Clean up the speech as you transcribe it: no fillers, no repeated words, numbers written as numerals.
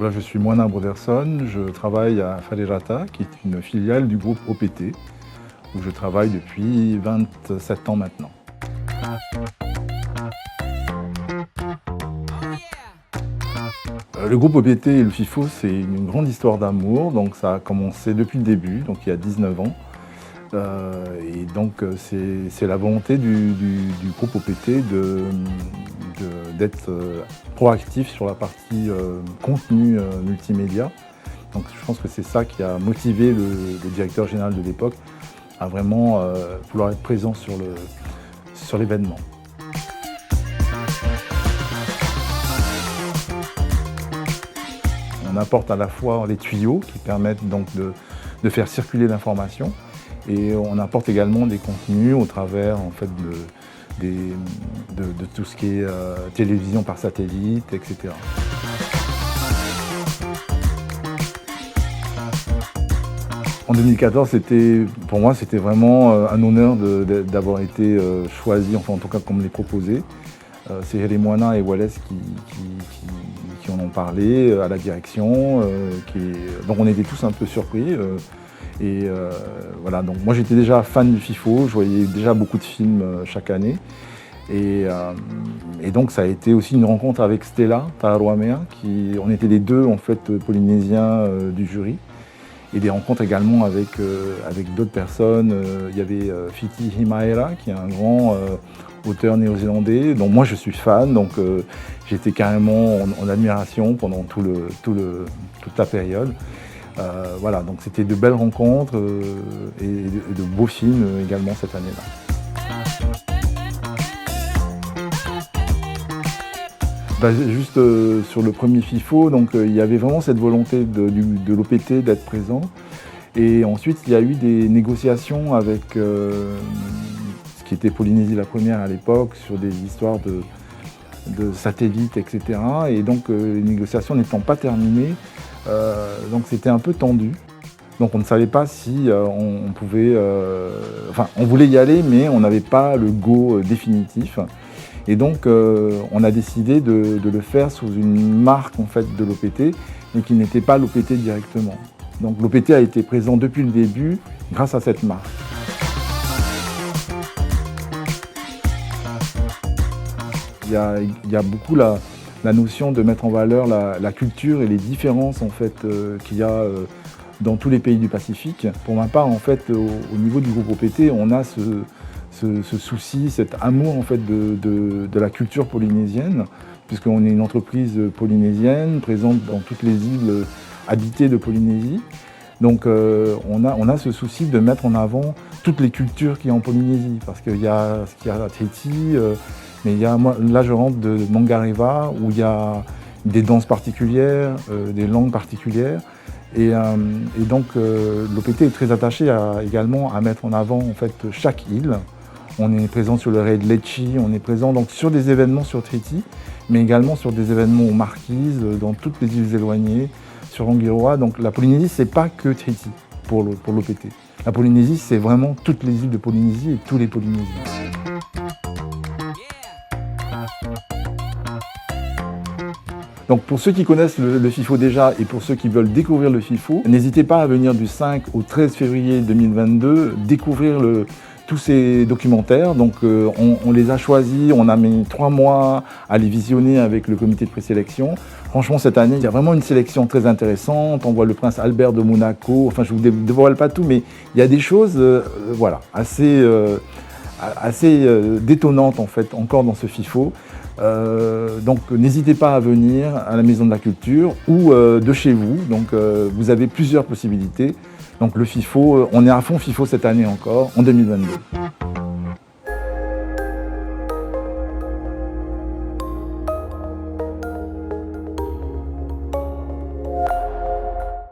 Voilà, je suis Moana Broderson, je travaille à Farerata, qui est une filiale du groupe OPT, où je travaille depuis 27 ans maintenant. Le groupe OPT et le FIFO, c'est une grande histoire d'amour, donc ça a commencé depuis le début, donc il y a 19 ans. Et donc c'est la volonté du groupe OPT d'être proactif sur la partie contenu multimédia. Donc je pense que c'est ça qui a motivé le directeur général de l'époque à vraiment vouloir être présent sur l'événement. On apporte à la fois les tuyaux qui permettent donc de faire circuler l'information, et on apporte également des contenus au travers en fait, de tout ce qui est télévision par satellite, etc. En 2014, pour moi, c'était vraiment un honneur d'avoir été choisi, enfin en tout cas qu'on me l'ait proposé. C'est Moana et Wallace qui en ont parlé à la direction. Donc on était tous un peu surpris. Voilà, donc moi j'étais déjà fan du FIFO, je voyais déjà beaucoup de films chaque année. Et donc ça a été aussi une rencontre avec Stella Taharuamea, on était les deux en fait polynésiens du jury. Et des rencontres également avec d'autres personnes. Il y avait Fiti Himaera, qui est un grand auteur néo-zélandais, dont moi je suis fan, donc j'étais carrément en admiration pendant toute la période. Voilà, donc c'était de belles rencontres et de beaux films également cette année-là. Juste sur le premier FIFO, donc, il y avait vraiment cette volonté de l'OPT d'être présent. Et ensuite, il y a eu des négociations avec ce qui était Polynésie la première à l'époque, sur des histoires de satellites, etc. Et donc, les négociations n'étant pas terminées, donc c'était un peu tendu. Donc on ne savait pas si on pouvait... Enfin, on voulait y aller, mais on n'avait pas le go définitif. Et donc on a décidé de le faire sous une marque en fait, de l'OPT, mais qui n'était pas l'OPT directement. Donc l'OPT a été présent depuis le début grâce à cette marque. Il y a beaucoup la notion de mettre en valeur la culture et les différences en fait, qu'il y a dans tous les pays du Pacifique. Pour ma part, en fait, au niveau du groupe OPT, on a ce souci, cet amour en fait, de la culture polynésienne, puisqu'on est une entreprise polynésienne présente dans toutes les îles habitées de Polynésie. Donc on a ce souci de mettre en avant toutes les cultures qu'il y a en Polynésie, parce qu'il y a ce qu'il y a à Tahiti, mais là je rentre de Mangareva, où il y a des danses particulières, des langues particulières. Et donc l'OPT est très attaché également à mettre en avant en fait, chaque île. On est présent sur le raid de Lecce, on est présent donc, sur des événements sur Tahiti, mais également sur des événements aux Marquises, dans toutes les îles éloignées, sur Rangiroa. Donc la Polynésie, c'est pas que Tahiti pour l'OPT. La Polynésie, c'est vraiment toutes les îles de Polynésie et tous les Polynésiens. Donc pour ceux qui connaissent le FIFO déjà et pour ceux qui veulent découvrir le FIFO, n'hésitez pas à venir du 5 au 13 février 2022 découvrir tous ces documentaires. Donc on les a choisis, on a mis 3 mois à les visionner avec le comité de présélection. Franchement cette année, il y a vraiment une sélection très intéressante. On voit le prince Albert de Monaco, enfin je ne vous dévoile pas tout, mais il y a des choses voilà, assez détonnantes en fait encore dans ce FIFO. Donc n'hésitez pas à venir à la Maison de la Culture ou de chez vous. Donc vous avez plusieurs possibilités. Donc le FIFO, on est à fond FIFO cette année encore, en 2022.